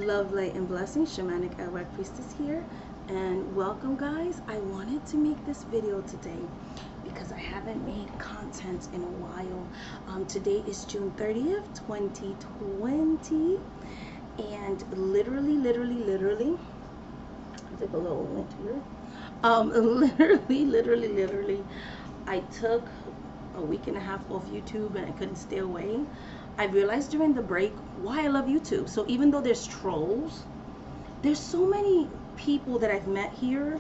Love, light, and blessings. Shamanic Awak Priestess here, and welcome, guys. I wanted to make this video today because I haven't made content in a while. Today is June 30th, 2020, and literally, I took a little lint here. Literally, I took a week and a half off YouTube and I couldn't stay away. I realized during the break why I love YouTube. So even though there's trolls, there's so many people that I've met here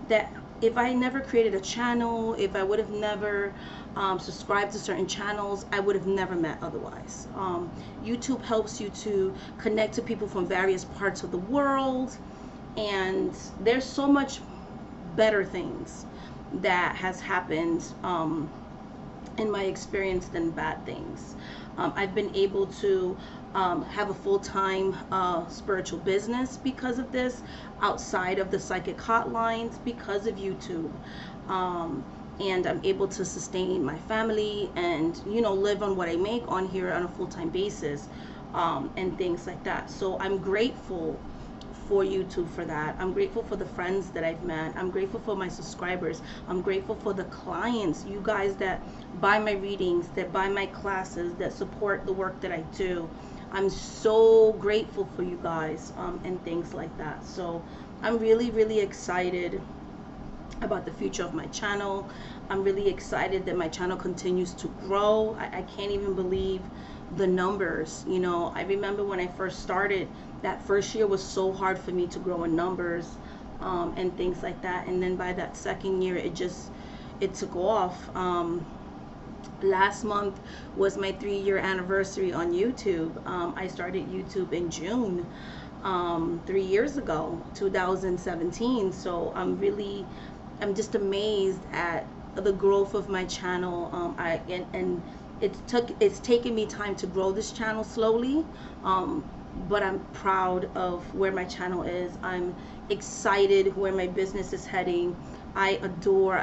that if I never created a channel, if I would have never subscribed to certain channels, I would have never met otherwise. YouTube helps you to connect to people from various parts of the world, and there's so much better things that has happened in my experience than bad things. I've been able to have a full-time spiritual business because of this, outside of the psychic hotlines, because of YouTube. And I'm able to sustain my family and, you know, live on what I make on here on a full-time basis, and things like that. So I'm grateful for YouTube for that. I'm grateful for the friends that I've met. I'm grateful for my subscribers. I'm grateful for the clients, you guys that buy my readings, that buy my classes, that support the work that I do. I'm so grateful for you guys, and things like that. So I'm really excited about the future of my channel. I'm really excited that my channel continues to grow. I can't even believe the numbers. You know, I remember when I first started, that first year was so hard for me to grow in numbers, and things like that. And then by that second year, it took off. Last month was my 3-year anniversary on YouTube. I started YouTube in June, 3 years ago, 2017. So I'm just amazed at the growth of my channel. And it's taken me time to grow this channel slowly, but I'm proud of where my channel is. I'm excited where my business is heading. I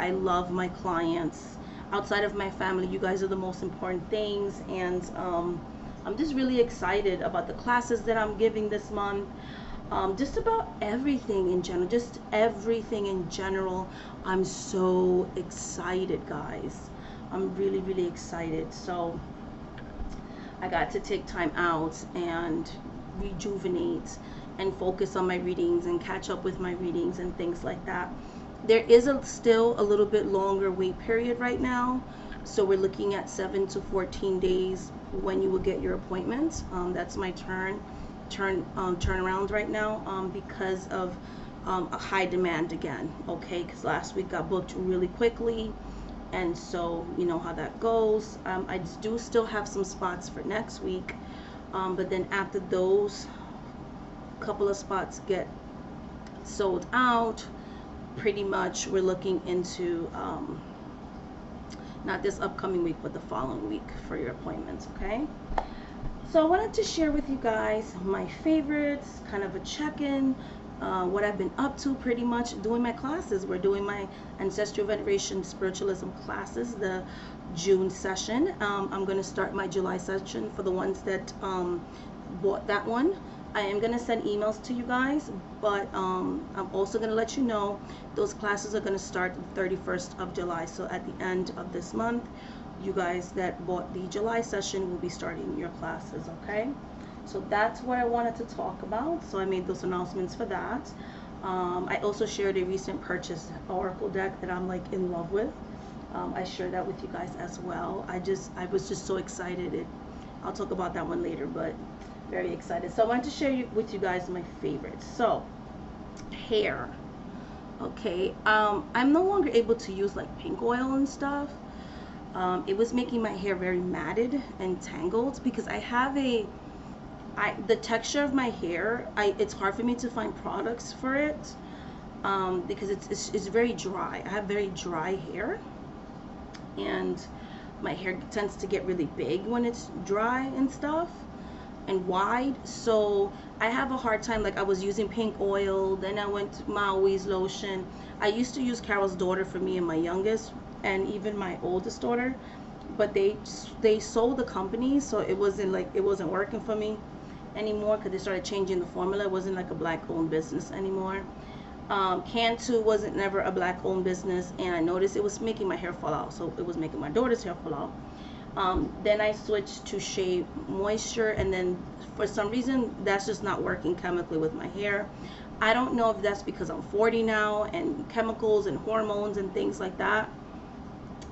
love my clients. Outside of my family, you guys are the most important things, and I'm just really excited about the classes that I'm giving this month. Just about everything in general, just everything in general. I'm so excited, guys. I'm really excited. So I got to take time out and rejuvenate and focus on my readings and catch up with my readings and things like that. There is still a little bit longer wait period right now, so we're looking at 7 to 14 days when you will get your appointment. That's my turnaround right now, because of a high demand again. Okay, because last week got booked really quickly, and so you know how that goes. I do still have some spots for next week, but then after those couple of spots get sold out, pretty much we're looking into not this upcoming week but the following week for your appointments. Okay, so I wanted to share with you guys my favorites, kind of a check-in, what I've been up to, pretty much doing my classes. We're doing my Ancestral Veneration Spiritualism classes, the June session. I'm going to start my July session for the ones that bought that one. I am going to send emails to you guys, but I'm also going to let you know those classes are going to start the 31st of July. So at the end of this month, you guys that bought the July session will be starting your classes. Okay, so that's what I wanted to talk about. So I made those announcements for that. I also shared a recent purchase oracle deck that I'm like in love with. I shared that with you guys as well. I was just so excited. I'll talk about that one later, but very excited. So I wanted to share with you guys my favorites. So hair. Okay, I'm no longer able to use like pink oil and stuff. It was making my hair very matted and tangled because I have the texture of my hair, it's hard for me to find products for it, because it's very dry. I have very dry hair, and my hair tends to get really big when it's dry and stuff and wide. So I have a hard time. Like, I was using pink oil, then I went to Maui's lotion. I used to use Carol's daughter for me and my youngest, and even my oldest daughter, but they sold the company, so it wasn't working for me. anymore because they started changing the formula. It wasn't like a black owned business anymore. Cantu wasn't never a black owned business, and I noticed it was making my hair fall out, so it was making my daughter's hair fall out. Then I switched to Shea Moisture, and then for some reason that's just not working chemically with my hair. I don't know if that's because I'm 40 now and chemicals and hormones and things like that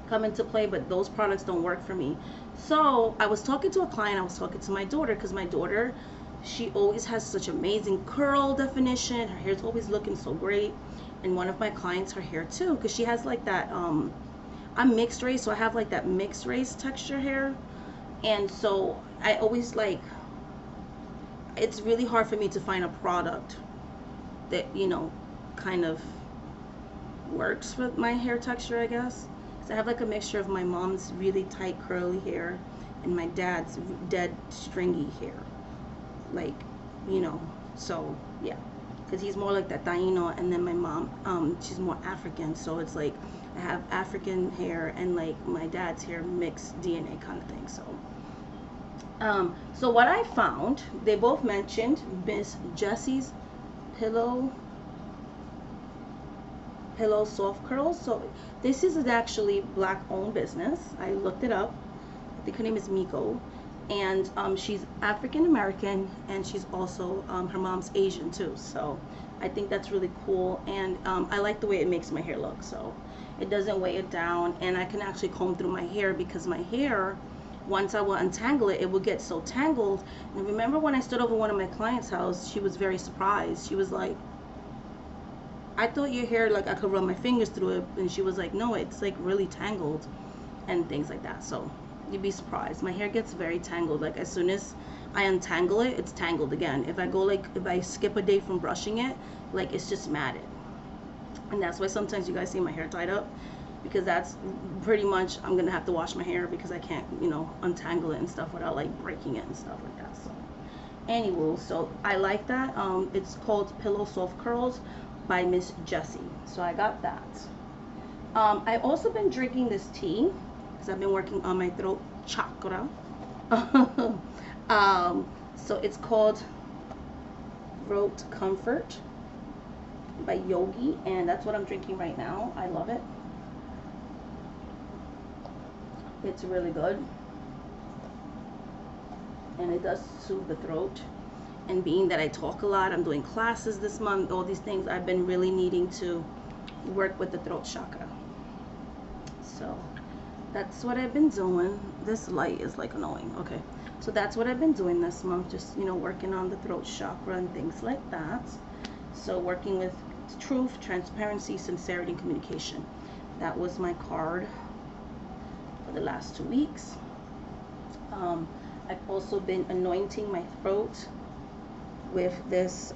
come into play, but those products don't work for me. So I was talking to a client, I was talking to my daughter, because my daughter, she always has such amazing curl definition. Her hair's always looking so great. And one of my clients, her hair too, because she has like that, I'm mixed race, so I have like that mixed race texture hair. And so I always like, it's really hard for me to find a product that, you know, kind of works with my hair texture, I guess. So I have like a mixture of my mom's really tight curly hair and my dad's dead stringy hair, like, you know. So yeah, because he's more like that Taino, and then my mom, she's more African, so it's like I have African hair and like my dad's hair mixed DNA kind of thing. So what I found, they both mentioned Miss Jessie's pillow soft curls. So this is actually black owned business. I looked it up. I think her name is Miko, and she's African American, and she's also her mom's Asian too. So I think that's really cool, and I like the way it makes my hair look. So it doesn't weigh it down, and I can actually comb through my hair, because my hair, once I will untangle it, it will get so tangled. And remember when I stood over one of my clients' house, she was very surprised. She was like, I thought your hair, like I could run my fingers through it, and she was like, no, it's like really tangled and things like that. So you'd be surprised. My hair gets very tangled. Like as soon as I untangle it, it's tangled again. If I skip a day from brushing it, like it's just matted. And that's why sometimes you guys see my hair tied up, because that's pretty much, I'm gonna have to wash my hair because I can't, you know, untangle it and stuff without like breaking it and stuff like that. So anyway, so I like that. It's called Pillow Soft Curls by Miss Jessie. So I got that. I also been drinking this tea because I've been working on my throat chakra. So it's called Throat Comfort by Yogi, and that's what I'm drinking right now. I love it. It's really good, and it does soothe the throat. And being that I talk a lot, I'm doing classes this month, all these things, I've been really needing to work with the throat chakra. So that's what I've been doing. This light is like annoying. Okay, so that's what I've been doing this month, just, you know, working on the throat chakra and things like that. So working with truth, transparency, sincerity, and communication. That was my card for the last 2 weeks. I've also been anointing my throat with this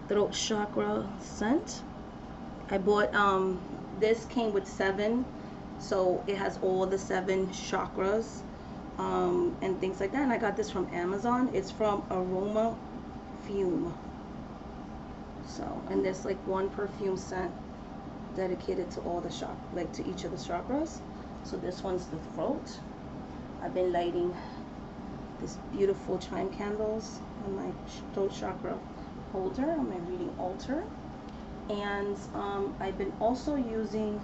throat chakra scent. I bought, this came with 7, so it has all the 7 chakras and things like that. And I got this from Amazon. It's from Aroma Fume. So, and there's like 1 perfume scent dedicated to all the like to each of the chakras. So this one's the throat. I've been lighting this beautiful chime candles on my throat chakra holder, on my reading altar. And I've been also using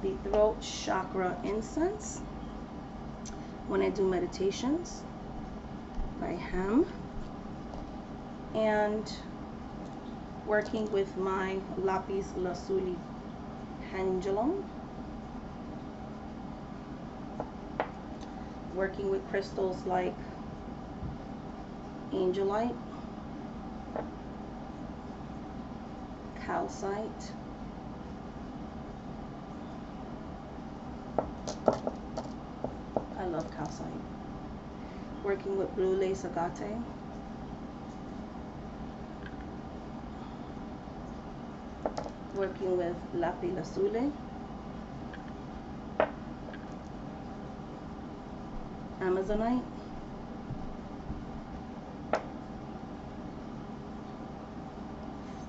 the throat chakra incense when I do meditations by Hem, and working with my lapis lazuli pendulum, working with crystals like angelite, calcite, I love calcite, working with blue lace agate, working with lapis lazuli, amazonite,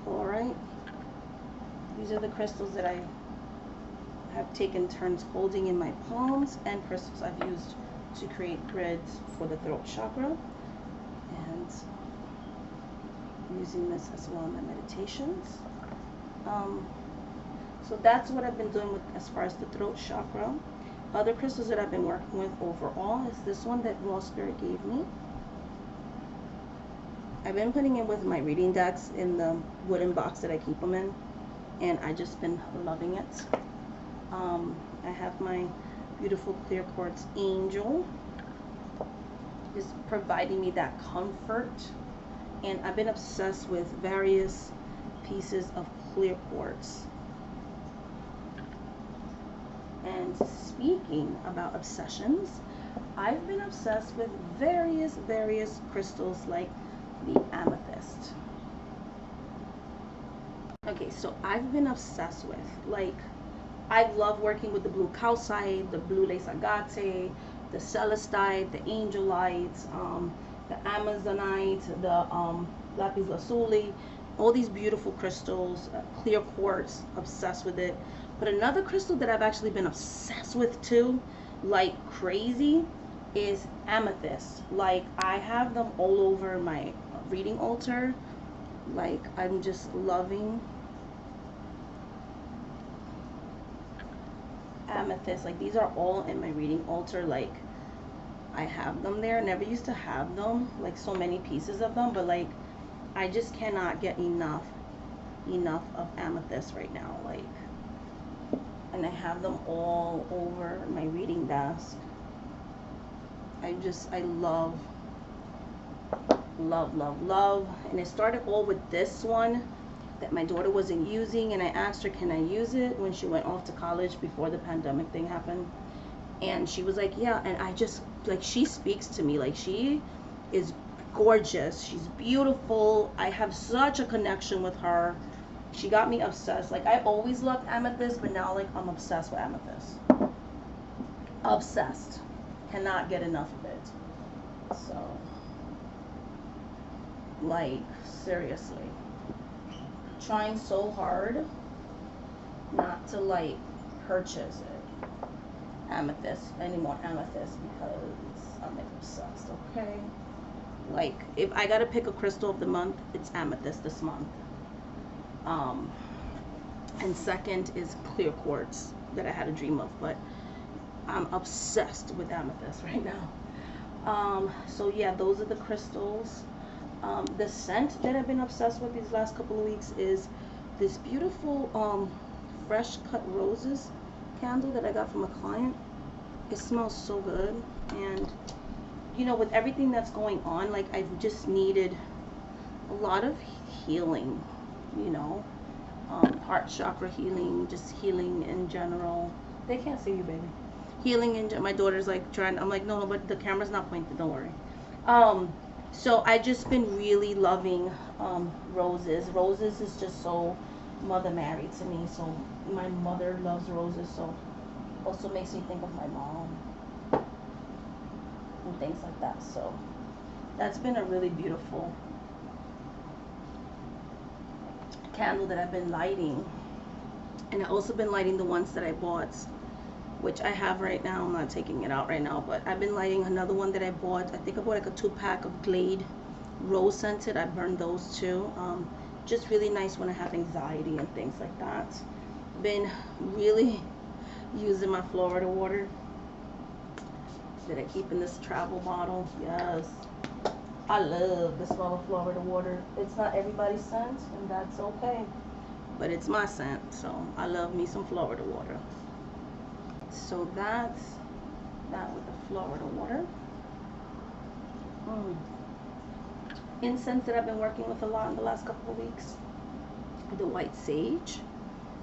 fluorite. These are the crystals that I have taken turns holding in my palms, and crystals I've used to create grids for the throat chakra. and I'm using this as well in my meditations. So that's what I've been doing with as far as the throat chakra. Other crystals that I've been working with overall is this one that Raw Spirit gave me. I've been putting it with my reading decks in the wooden box that I keep them in, and I just been loving it. I have my beautiful clear quartz angel, is providing me that comfort, and I've been obsessed with various pieces of clear quartz. And speaking about obsessions, I've been obsessed with various crystals like the amethyst. Okay, so I've been obsessed with, like, I love working with the blue calcite, the blue lace agate, the celestite, the angelite, the amazonite, the lapis lazuli, all these beautiful crystals, clear quartz, obsessed with it. But another crystal that I've actually been obsessed with too, like crazy, is amethyst. Like, I have them all over my reading altar. Like, I'm just loving amethyst. Like, these are all in my reading altar. Like, I have them there. Never used to have them, like so many pieces of them, but like I just cannot get enough of amethyst right now. Like, and I have them all over my reading desk. I love, and it started all with this one that my daughter wasn't using, and I asked her, can I use it, when she went off to college before the pandemic thing happened, and she was like, yeah. And I just, like, she speaks to me. Like, she is gorgeous, she's beautiful, I have such a connection with her. She got me obsessed. Like, I always loved amethyst, but now, like, I'm obsessed with amethyst. Obsessed. Cannot get enough of it. So, like, seriously, trying so hard not to, like, purchase it, any more amethyst, because I'm, like, obsessed. Okay, like, if I gotta pick a crystal of the month, it's amethyst this month. And second is clear quartz that I had a dream of, but I'm obsessed with amethyst right now. So yeah, those are the crystals. The scent that I've been obsessed with these last couple of weeks is this beautiful fresh cut roses candle that I got from a client. It smells so good, and you know, with everything that's going on, like, I've just needed a lot of healing, you know, heart chakra healing, just healing in general. They can't see you, baby. Healing in my daughter's like trying. I'm like, no, but the camera's not pointed. Don't worry. So I just been really loving roses. Roses is just so Mother Mary to me. So my mother loves roses. So also makes me think of my mom and things like that. So that's been a really beautiful candle that I've been lighting. And I've also been lighting the ones that I bought, which I have right now. I'm not taking it out right now, but I've been lighting another one that I bought. I think I bought like a 2-pack of Glade rose scented. I burned those too. Just really nice when I have anxiety and things like that. Been really using my Florida water that I keep in this travel bottle. Yes, I love the smell of Florida water. It's not everybody's scent, and that's okay, but it's my scent, so I love me some Florida water. So that's that with the Florida water. Incense that I've been working with a lot in the last couple of weeks, the white sage,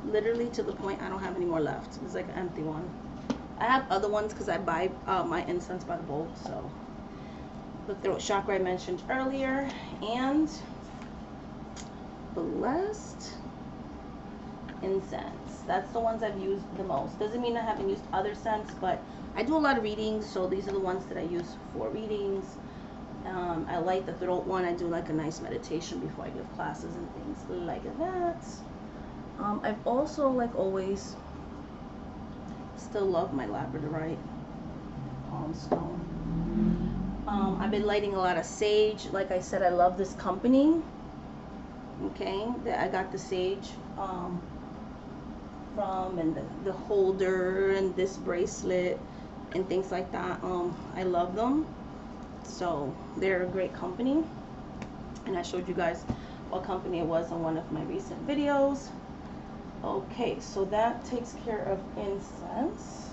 literally to the point I don't have any more left. It's like an empty one. I have other ones because I buy my incense by the bowl. So the throat chakra I mentioned earlier, and blessed incense. That's the ones I've used the most. Doesn't mean I haven't used other scents, but I do a lot of readings, so these are the ones that I use for readings. I like the throat one. I do like a nice meditation before I give classes and things like that. I've also, like always, still love my labradorite palm stone. I've been lighting a lot of sage. Like I said, I love this company. Okay, that I got the sage from, and the holder and this bracelet and things like that. I love them. So they're a great company, and I showed you guys what company it was on one of my recent videos. Okay, so that takes care of incense.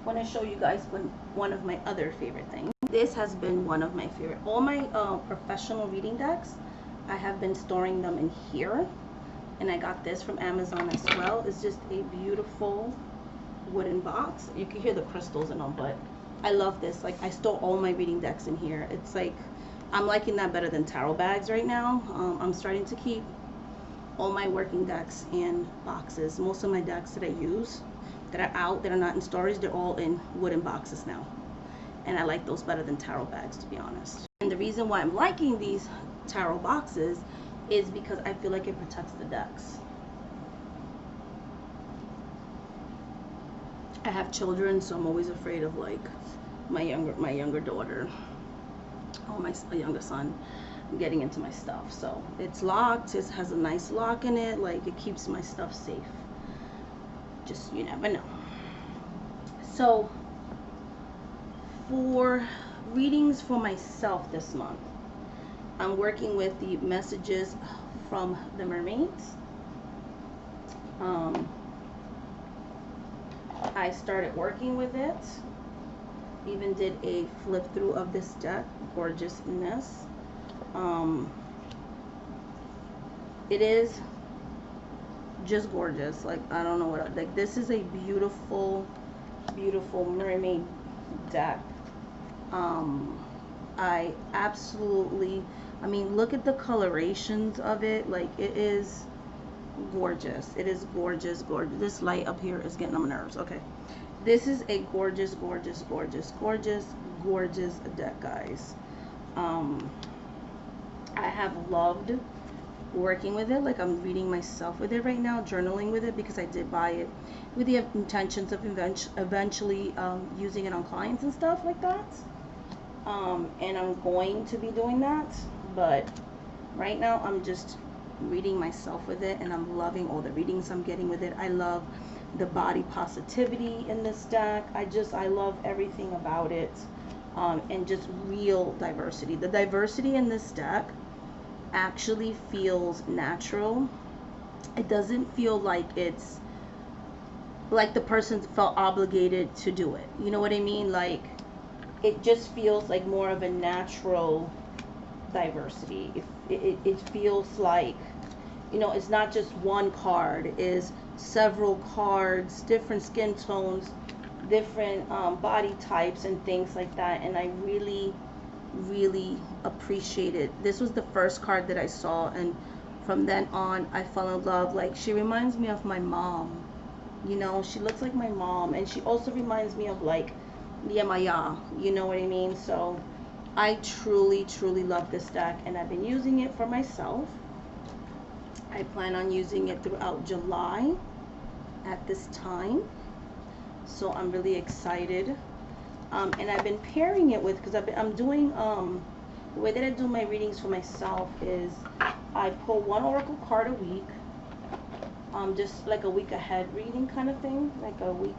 I want to show you guys one of my other favorite things. This has been one of my favorite. All my professional reading decks, I have been storing them in here, and I got this from Amazon as well. It's just a beautiful wooden box. You can hear the crystals in them, but I love this. Like, I store all my reading decks in here. It's like, I'm liking that better than tarot bags right now. I'm starting to keep all my working decks in boxes. Most of my decks that I use that are out, that are not in storage, they're all in wooden boxes now. And I like those better than tarot bags, to be honest. And the reason why I'm liking these tarot boxes is because I feel like it protects the decks. I have children, so I'm always afraid of like my younger daughter or my younger son getting into my stuff. So it's locked. It has a nice lock in it. Like, it keeps my stuff safe. Just, you never know. So for readings for myself this month, I'm working with the messages from the mermaids. I started working with it. Even did a flip through of this deck. Gorgeousness. It is just gorgeous. Like, I don't know what, like, this is a beautiful, beautiful mermaid deck. I absolutely, I mean, look at the colorations of it. Like, it is gorgeous. It is gorgeous, gorgeous. This light up here is getting on my nerves. Okay, this is a gorgeous, gorgeous, gorgeous, gorgeous, gorgeous deck, guys. I have loved working with it. Like, I'm reading myself with it right now, journaling with it, because I did buy it with the intentions of eventually using it on clients and stuff like that. And I'm going to be doing that, but right now I'm just reading myself with it, and I'm loving all the readings I'm getting with it. I love the body positivity in this deck. I love everything about it, and just real diversity. The diversity in this deck actually feels natural. It doesn't feel like it's like the person felt obligated to do it. You know what I mean? Like, it just feels like more of a natural diversity. It feels like, you know, it's not just one card, it's several cards, different skin tones, different body types and things like that. And I really, really appreciate it. This was the first card that I saw, and from then on I fell in love. Like, she reminds me of my mom. You know, she looks like my mom, and she also reminds me of like Maya, you know what I mean? So I truly, truly love this deck, and I've been using it for myself. I plan on using it throughout July at this time, so I'm really excited. And I've been pairing it with, because I'm doing the way that I do my readings for myself is I pull one oracle card a week, just like a week ahead reading kind of thing, like a week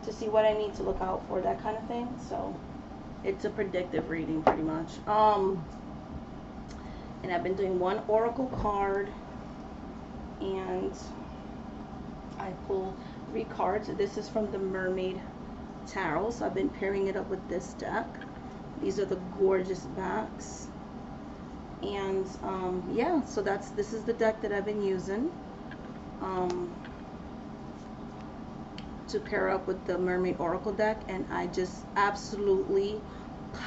to see what I need to look out for, that kind of thing. So it's a predictive reading pretty much. And I've been doing one oracle card, and I pull 3 cards. This is from the Mermaid Tarot, so I've been pairing it up with this deck. These are the gorgeous backs, and yeah, so this is the deck that I've been using to pair up with the Mermaid Oracle deck, and I just absolutely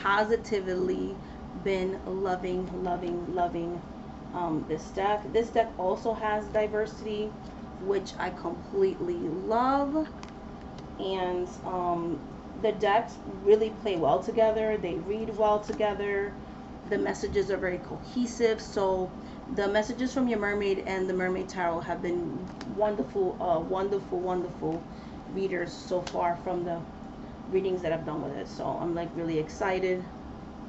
positively been loving this deck. This deck also has diversity, which I completely love, and the decks really play well together. They read well together. The messages are very cohesive. So the messages from your mermaid and the Mermaid Tarot have been wonderful, wonderful readers so far from the readings that I've done with it. So I'm like really excited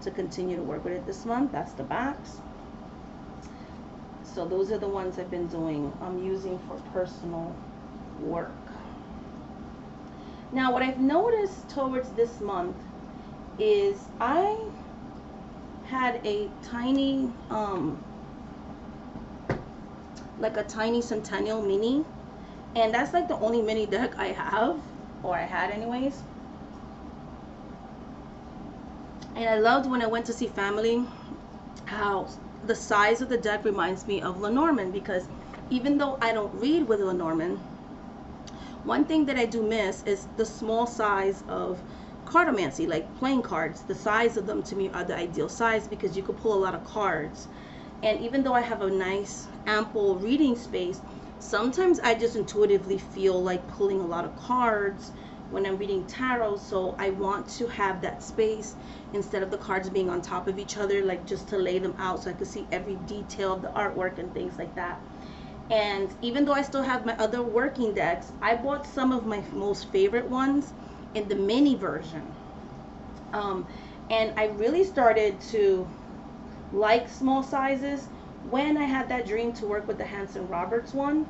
to continue to work with it this month. That's the backs. So those are the ones I've been doing. I'm using for personal work. Now what I've noticed towards this month is I had a tiny like a tiny Centennial mini, and that's like the only mini deck I have, or I had anyways. And I loved when I went to see family how the size of the deck reminds me of Lenormand, because even though I don't read with Lenormand, one thing that I do miss is the small size of cartomancy, like playing cards. The size of them to me are the ideal size because you could pull a lot of cards. And even though I have a nice ample reading space, sometimes I just intuitively feel like pulling a lot of cards when I'm reading tarot. So I want to have that space instead of the cards being on top of each other, like just to lay them out so I can see every detail of the artwork and things like that. And even though I still have my other working decks, I bought some of my most favorite ones in the mini version. And I really started to like small sizes when I had that dream to work with the Hanson Roberts one.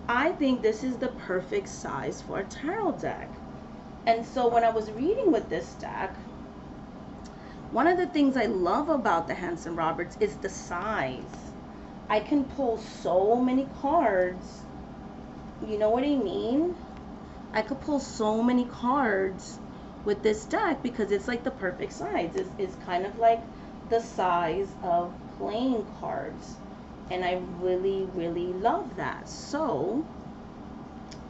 I think this is the perfect size for a tarot deck. And so when I was reading with this deck, one of the things I love about the Hanson Roberts is the size. I can pull so many cards. You know what I mean? I could pull so many cards with this deck because it's like the perfect size. It's kind of like the size of playing cards, and I really love that. So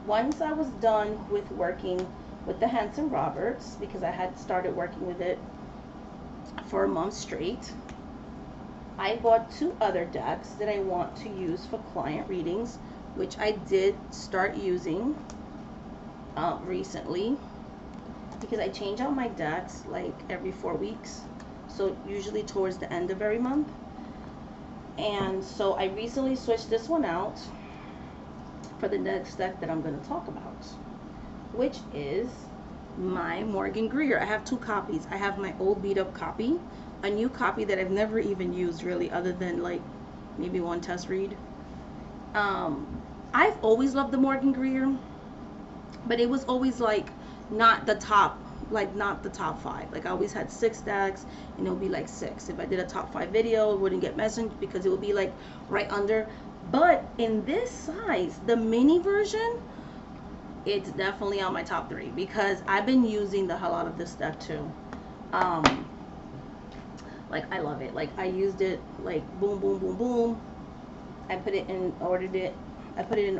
once I was done with working with the Hanson Roberts, because I had started working with it for a month straight, I bought two other decks that I want to use for client readings, which I did start using recently, because I change out my decks like every 4 weeks. So usually towards the end of every month. And so I recently switched this one out for the next deck that I'm going to talk about, which is my Morgan Greer. I have two copies. I have my old beat up copy, a new copy that I've never even used really, other than like maybe one test read. I've always loved the Morgan Greer, but it was always like not the top, like not the top 5. Like I always had 6 decks and it would be like 6. If I did a top 5 video, it wouldn't get mentioned because it would be like right under. But in this size, the mini version, it's definitely on my top 3 because I've been using the hell out of this deck too. Like I love it. Like I used it like boom boom boom boom. I put it in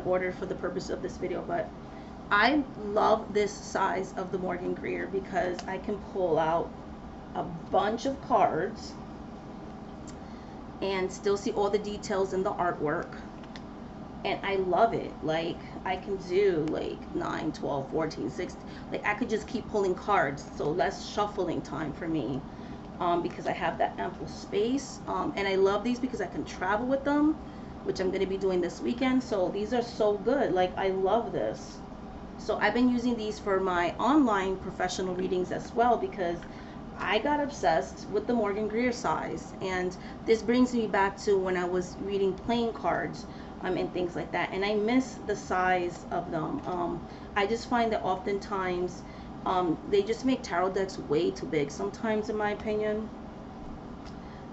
order for the purpose of this video, but I love this size of the Morgan Greer because I can pull out a bunch of cards and still see all the details in the artwork. And I love it. Like I can do like 9, 12, 14, 16. Like I could just keep pulling cards. So less shuffling time for me because I have that ample space. And I love these because I can travel with them, which I'm going to be doing this weekend. So these are so good. Like I love this. So I've been using these for my online professional readings as well because I got obsessed with the Morgan Greer size. And this brings me back to when I was reading playing cards and things like that. And I miss the size of them. I just find that oftentimes they just make tarot decks way too big sometimes, in my opinion.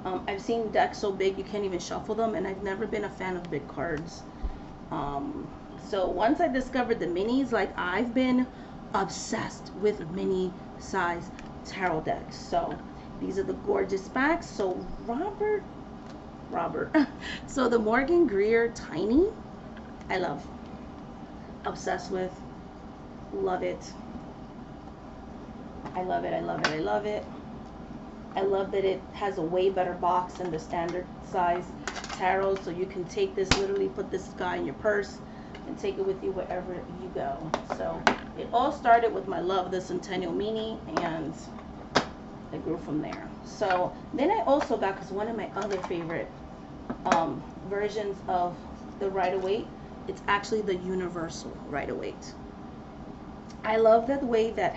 I've seen decks so big you can't even shuffle them, and I've never been a fan of big cards. So once I discovered the minis, like I've been obsessed with mini size tarot decks. So these are the gorgeous backs. So Robert. So the Morgan Greer Tiny, I love. Obsessed with. Love it. I love it. I love it. I love it. I love that it has a way better box than the standard size tarot. So you can take this, literally put this guy in your purse and take it with you wherever you go. So it all started with my love of the Centennial Mini, and it grew from there. So then I also got, because one of my other favorite versions of the Rider-Waite, it's actually the Universal Rider-Waite. I love that way that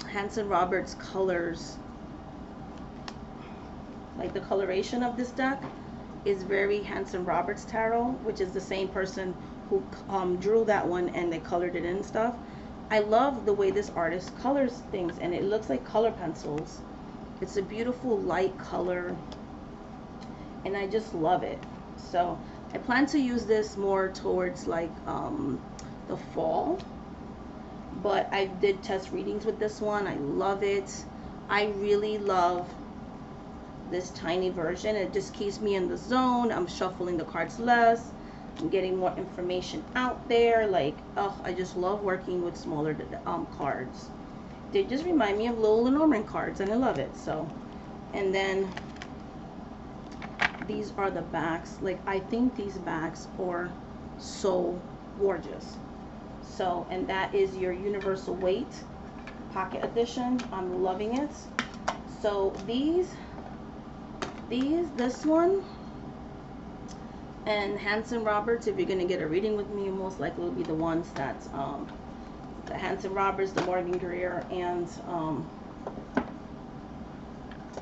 Hanson Roberts colors, like the coloration of this deck is very Hanson Roberts tarot, which is the same person who drew that one and they colored it in and stuff. I love the way this artist colors things, and it looks like color pencils. It's a beautiful light color, and I just love it. So I plan to use this more towards like the fall, but I did test readings with this one. I love it. I really love this tiny version. It just keeps me in the zone. I'm shuffling the cards less. I'm getting more information out there. Like, oh, I just love working with smaller cards. They just remind me of little Lenormand cards, and I love it. So, and then these are the backs. Like, I think these backs are so gorgeous. So, and that is your universal weight pocket edition. I'm loving it. So this one and Hanson Roberts, if you're going to get a reading with me, most likely will be the ones that's the Hanson Roberts, the Morgan Greer, and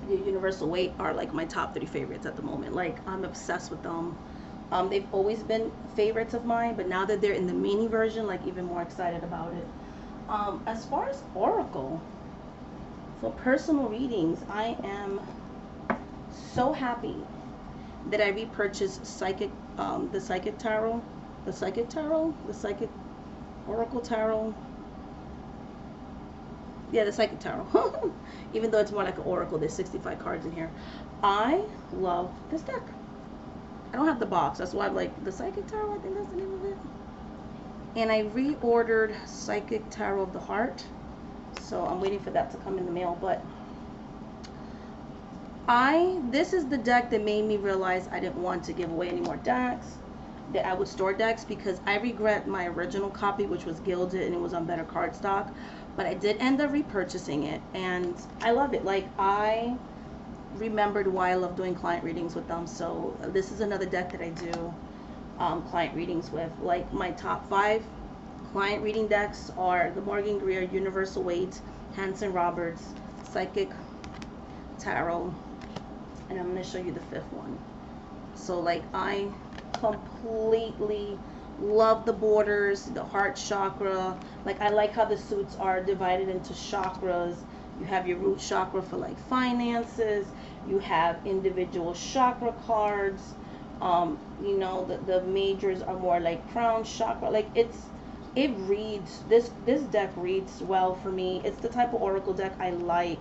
the Universal Weight are like my top 3 favorites at the moment. Like, I'm obsessed with them. They've always been favorites of mine, but now that they're in the mini version, like, even more excited about it. As far as Oracle, for personal readings, I am so happy that I repurchased the Psychic Tarot, the Psychic Oracle Tarot. Yeah, the Psychic Tarot. Even though it's more like an Oracle, there's 65 cards in here. I love this deck. I don't have the box, that's why I'm like, the Psychic Tarot, I think that's the name of it. And I reordered Psychic Tarot of the Heart, so I'm waiting for that to come in the mail. But this is the deck that made me realize I didn't want to give away any more decks, that I would store decks, because I regret my original copy, which was gilded and it was on better cardstock, but I did end up repurchasing it, and I love it. Like, I remembered why I love doing client readings with them, so this is another deck that I do client readings with. Like, my top 5 client reading decks are the Morgan Greer, Universal Weight, Hanson Roberts, Psychic Tarot, and I'm going to show you the 5th one. So, like, I completely love the borders, the heart chakra. Like, I like how the suits are divided into chakras. You have your root chakra for like finances. You have individual chakra cards. You know, the majors are more like crown chakra. Like, it reads, this deck reads well for me. It's the type of oracle deck I like.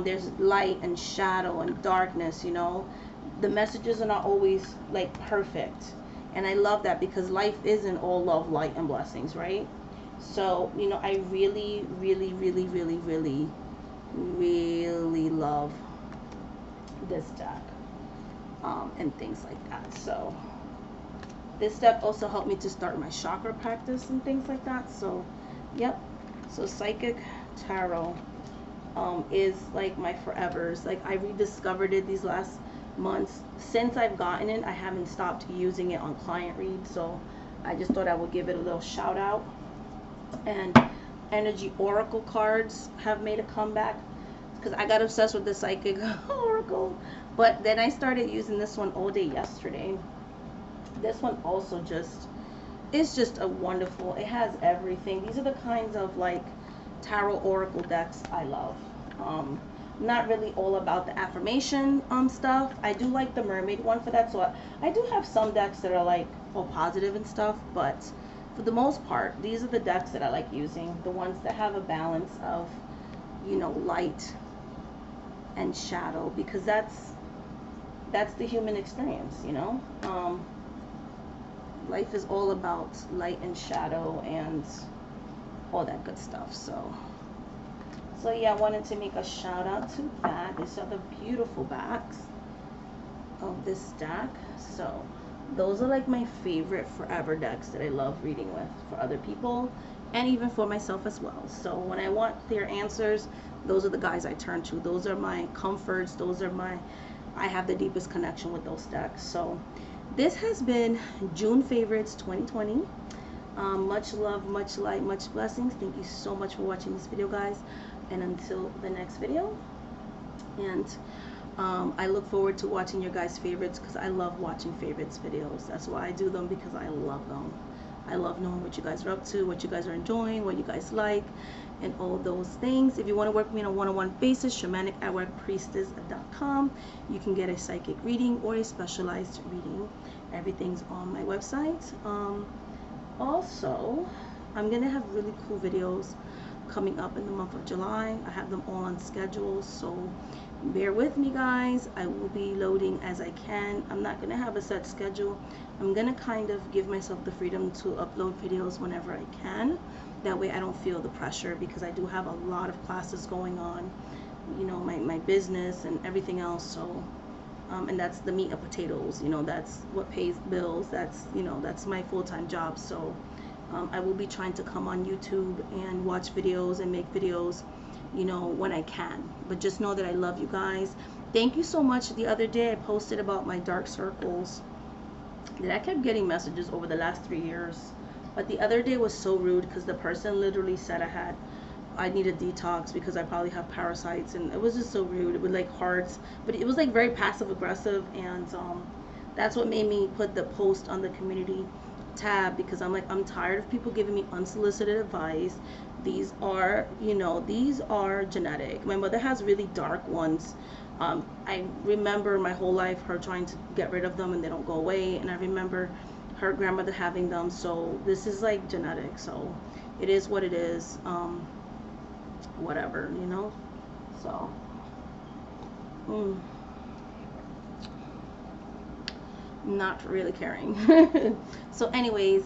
There's light and shadow and darkness, you know. The messages are not always like perfect, and I love that, because life isn't all love, light, and blessings, right? So, you know, I really, really, really, really, really, really love this deck, and things like that. So this deck also helped me to start my chakra practice and things like that. So, yep. So Psychic Tarot is like my forevers. Like, I rediscovered it these last months. Since I've gotten it, I haven't stopped using it on client reads, so I just thought I would give it a little shout out. And Energy Oracle cards have made a comeback, because I got obsessed with the Psychic Oracle, but then I started using this one all day yesterday. This one also it's just a wonderful, it has everything. These are the kinds of like tarot oracle decks I love. Not really all about the affirmation stuff. I do like the mermaid one for that, so I do have some decks that are like all positive and stuff, but for the most part, these are the decks that I like using, the ones that have a balance of, you know, light and shadow, because that's the human experience, you know. Life is all about light and shadow and all that good stuff. So yeah, I wanted to make a shout out to that. These are the beautiful backs of this deck. So those are like my favorite forever decks that I love reading with for other people, and even for myself as well. So when I want clear answers, those are the guys I turn to. Those are my comforts. I have the deepest connection with those decks. So this has been June Favorites 2020. Much love, much light, much blessings. Thank you so much for watching this video, guys, and until the next video. And I look forward to watching your guys' favorites, because I love watching favorites videos. That's why I do them, because I love them. I love knowing what you guys are up to, what you guys are enjoying, what you guys like, and all those things. If you want to work with me on a one-on-one basis, shamanic@workpriestess.com. You can get a psychic reading or a specialized reading. Everything's on my website. Also, I'm gonna have really cool videos coming up in the month of July. I have them all on schedule, so bear with me, guys. I will be loading as I can. I'm not gonna have a set schedule. I'm gonna kind of give myself the freedom to upload videos whenever I can. That way I don't feel the pressure, because I do have a lot of classes going on, you know, my business and everything else. So and that's the meat and potatoes, you know, that's what pays bills, that's, you know, that's my full-time job. So I will be trying to come on YouTube and watch videos and make videos, you know, when I can. But just know that I love you guys. Thank you so much. The other day I posted about my dark circles that I kept getting messages over the last 3 years. But the other day was so rude, because the person literally said I need a detox because I probably have parasites, and it was just so rude. It was like hearts, but it was like very passive aggressive, and that's what made me put the post on the community tab, because I'm like, I'm tired of people giving me unsolicited advice. These are, you know, these are genetic. My mother has really dark ones. I remember my whole life her trying to get rid of them and they don't go away, and I remember her grandmother having them. So this is like genetic, so it is what it is. Whatever, you know. So not really caring. So anyways,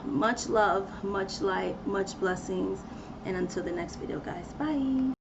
much love, much light, much blessings, and until the next video, guys, bye.